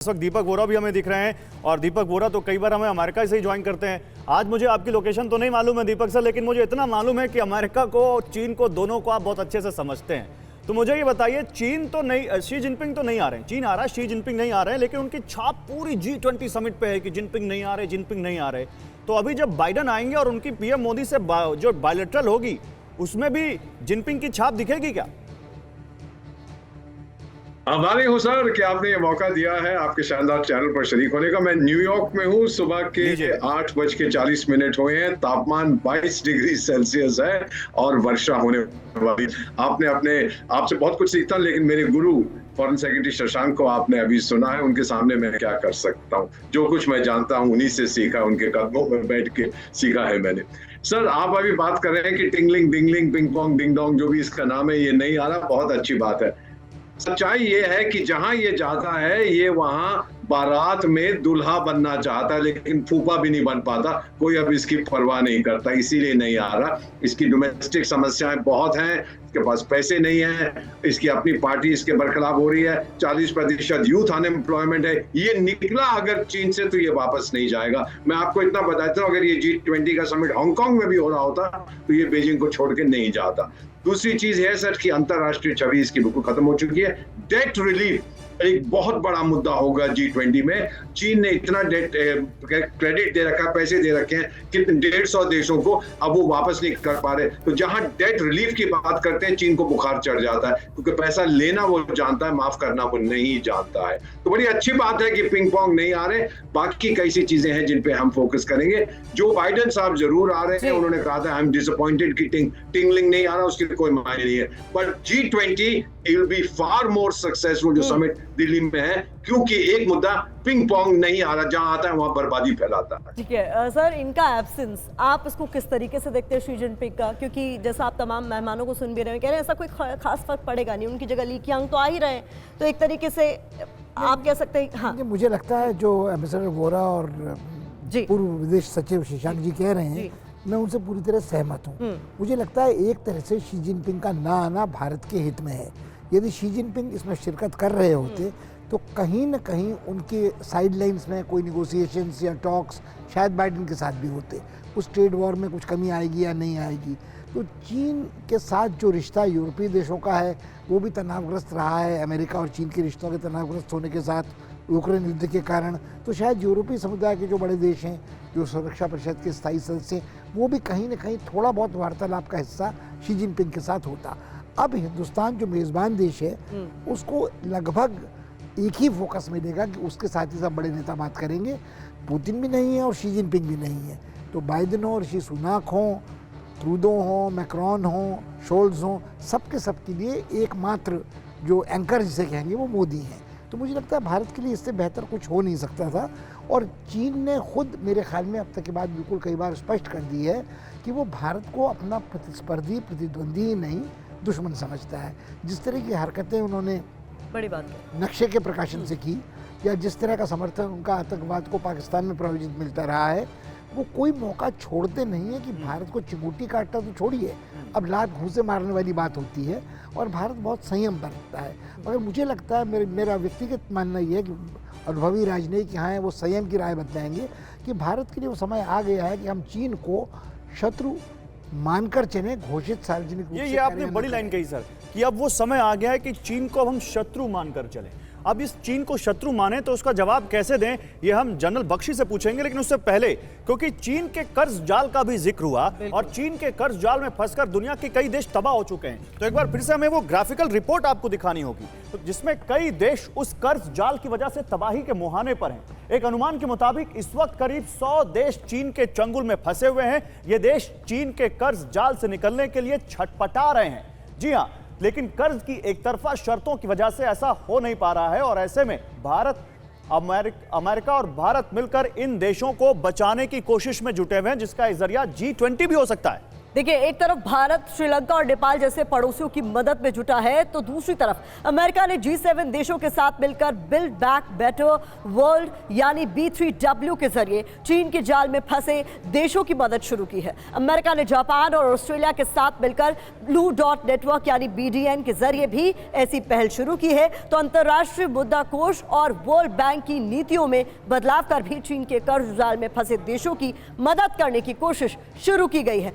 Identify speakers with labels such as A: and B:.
A: इस वक्त दीपक वोरा भी हमें दिख रहे हैं और दीपक वोरा तो कई बार हमें अमेरिका से ही ज्वाइन करते हैं। आज मुझे आपकी लोकेशन तो नहीं मालूम है दीपक सर, लेकिन मुझे इतना मालूम है कि अमेरिका को और चीन को दोनों को आप बहुत अच्छे से समझते हैं। तो मुझे ये बताइए, चीन तो नहीं, शी जिनपिंग तो नहीं आ रहे हैं, चीन आ रहा है, शी जिनपिंग नहीं आ रहे हैं, लेकिन उनकी छाप पूरी G20 समिट पे है कि जिनपिंग नहीं आ रहे, जिनपिंग नहीं आ रहे। तो अभी जब बाइडन आएंगे और उनकी पीएम मोदी से जो बायलैटरल होगी उसमें भी जिनपिंग की छाप दिखेगी क्या?
B: आभारी हूँ सर कि आपने ये मौका दिया है आपके शानदार चैनल पर शरीक होने का। मैं न्यूयॉर्क में हूँ, सुबह के 8:40 हुए हैं, तापमान 22 डिग्री सेल्सियस है और वर्षा होने वाली। आपसे बहुत कुछ सीखता, लेकिन मेरे गुरु फॉरेन सेक्रेटरी शशांक को आपने अभी सुना है, उनके सामने मैं क्या कर सकता हूँ। जो कुछ मैं जानता हूँ उन्हीं से सीखा, उनके कदमों में बैठ के सीखा है मैंने। सर, आप अभी बात कर रहे हैं कि tingling dingling ping pong ding dong जो भी इसका नाम है, ये नहीं आ रहा, बहुत अच्छी बात है। सच्चाई ये है कि जहां ये जाता है, ये वहां बारात में दूल्हा बनना चाहता है, लेकिन फूफा भी नहीं बन पाता। कोई अब इसकी परवाह नहीं करता, इसीलिए नहीं आ रहा। इसकी डोमेस्टिक समस्याएं बहुत हैं, इसके पास पैसे नहीं है, इसकी अपनी पार्टी इसके बरखिलाफ हो रही है, 40% यूथ अनएम्प्लॉयमेंट है। ये निकला अगर चीन से तो ये वापस नहीं जाएगा। मैं आपको इतना बताता हूँ, अगर ये G20 का समिट हांगकांग में भी हो रहा होता तो ये बीजिंग को छोड़ के नहीं जाता। दूसरी चीज है सर कि अंतरराष्ट्रीय छवि इसकी बिल्कुल खत्म हो चुकी है। डेट रिलीफ एक बहुत बड़ा मुद्दा होगा G20 में। चीन ने इतना डेट क्रेडिट दे रखा है, पैसे दे रखे हैं कितने 150 देशों को, अब वो वापस नहीं कर पा रहे। तो जहां डेट रिलीफ की बात करते हैं, चीन को बुखार चढ़ जाता है, क्योंकि पैसा लेना वो जानता है, माफ करना वो नहीं जानता है। तो बड़ी अच्छी बात है कि पिंग पोंग नहीं आ रहे। बाकी कई सी चीजें हैं जिन पे हम फोकस करेंगे। जो बाइडन साहब जरूर आ रहे हैं, उन्होंने कहा था आई एम डिसअपॉइंटेड कि टिंगलिंग नहीं आ रहा, उसकी कोई मायने नहीं है। पर G20 it will be far more successful जो समिट दिल्ली में है, क्योंकि एक मुद्दा पिंग पोंग नहीं आ रहा, जहां आता है वहां बर्बादी फैलाता है।
C: ठीक है सर, इनका एब्सेंस आप इसको किस तरीके से देखते हैं शी जिनपिंग का? क्योंकि जैसा आप तमाम मेहमानों को सुन भी रहे हैं, कह रहे हैं ऐसा कोई खास फर्क पड़ेगा नहीं, उनकी जगह ली कियांग तो आ ही रहे हैं, तो एक तरीके से आप कह सकते हैं। हाँ,
D: मुझे लगता है जो एम्बेसडर वोरा और पूर्व विदेश सचिव शशांक जी कह रहे हैं, मैं उनसे पूरी तरह सहमत हूँ। मुझे लगता है एक तरह से शी जिनपिंग का ना आना भारत के हित में है। यदि शी जिनपिंग इसमें शिरकत कर रहे होते तो कहीं न कहीं उनके साइडलाइंस में कोई निगोशिएशंस या टॉक्स शायद बाइडन के साथ भी होते। उस ट्रेड वॉर में कुछ कमी आएगी या नहीं आएगी। तो चीन के साथ जो रिश्ता यूरोपीय देशों का है वो भी तनावग्रस्त रहा है, अमेरिका और चीन के रिश्तों के तनावग्रस्त होने के साथ यूक्रेन युद्ध के कारण। तो शायद यूरोपीय समुदाय के जो बड़े देश हैं, जो सुरक्षा परिषद के स्थायी सदस्य हैं, वो भी कहीं न कहीं थोड़ा बहुत वार्तालाप का हिस्सा शी जिनपिंग के साथ होता। अब हिंदुस्तान जो मेज़बान देश है, उसको लगभग एक ही फोकस मिलेगा कि उसके साथ ही सब बड़े नेता बात करेंगे। पुतिन भी नहीं है और शी जिनपिंग भी नहीं है, तो बाइडन हो, ऋषि सुनाक हो, ट्रूडो हो, मैक्रॉन हो, शोल्ज हो, सबके सब के लिए एकमात्र जो एंकर जिसे कहेंगे वो मोदी हैं। तो मुझे लगता है भारत के लिए इससे बेहतर कुछ हो नहीं सकता था। और चीन ने खुद मेरे ख्याल में अब तक की बात बिल्कुल कई बार स्पष्ट कर दी है कि वो भारत को अपना प्रतिस्पर्धी प्रतिद्वंदी ही नहीं दुश्मन समझता है। जिस तरह की हरकतें उन्होंने
C: बड़ी बात है
D: नक्शे के प्रकाशन से की, या जिस तरह का समर्थन उनका आतंकवाद को पाकिस्तान में प्रायोजित मिलता रहा है, वो कोई मौका छोड़ते नहीं है कि भारत को चिमूटी काटना तो छोड़िए, अब लात घूंसे मारने वाली बात होती है। और भारत बहुत संयम बरतता है। मगर मुझे लगता है, मेरा व्यक्तिगत मानना ये है कि अनुभवी राजनीतिक यहाँ हैं, वो संयम की राय बताएंगे कि भारत के लिए वो समय आ गया है कि हम चीन को शत्रु मानकर चले, घोषित सार्वजनिक रूप से।
A: ये आपने बड़ी लाइन कही सर, कि अब वो समय आ गया है कि चीन को अब हम शत्रु मानकर चलें। अब इस चीन को शत्रु माने तो उसका जवाब कैसे दें, ये हम जनरल बख्शी से पूछेंगे। लेकिन उससे पहले, क्योंकि चीन के कर्ज जाल का भी जिक्र हुआ और चीन के कर्ज जाल में फंसकर दुनिया के कई देश तबाह हो चुके हैं, तो एक बार फिर से हमें वो ग्राफिकल रिपोर्ट आपको दिखानी होगी, तो जिसमें कई देश उस कर्ज जाल की वजह से तबाही के मुहाने पर हैं। एक अनुमान के मुताबिक इस वक्त करीब 100 देश चीन के चंगुल में फंसे हुए हैं। ये देश चीन के कर्ज जाल से निकलने के लिए छटपटा रहे हैं। जी हाँ, लेकिन कर्ज की एक तरफा शर्तों की वजह से ऐसा हो नहीं पा रहा है, और ऐसे में अमेरिका और भारत मिलकर इन देशों को बचाने की कोशिश में जुटे हुए हैं, जिसका जरिया G20 भी हो सकता है।
C: देखिए, एक तरफ भारत श्रीलंका और नेपाल जैसे पड़ोसियों की मदद में जुटा है, तो दूसरी तरफ अमेरिका ने G7 देशों के साथ मिलकर बिल्ड बैक बेटर वर्ल्ड यानी B3W के जरिए चीन के जाल में फंसे देशों की मदद शुरू की है। अमेरिका ने जापान और ऑस्ट्रेलिया के साथ मिलकर ब्लू डॉट नेटवर्क यानी BDN के जरिए भी ऐसी पहल शुरू की है। तो अंतर्राष्ट्रीय मुद्रा कोष और वर्ल्ड बैंक की नीतियों में बदलाव कर भी चीन के कर्ज जाल में फंसे देशों की मदद करने की कोशिश शुरू की गई है।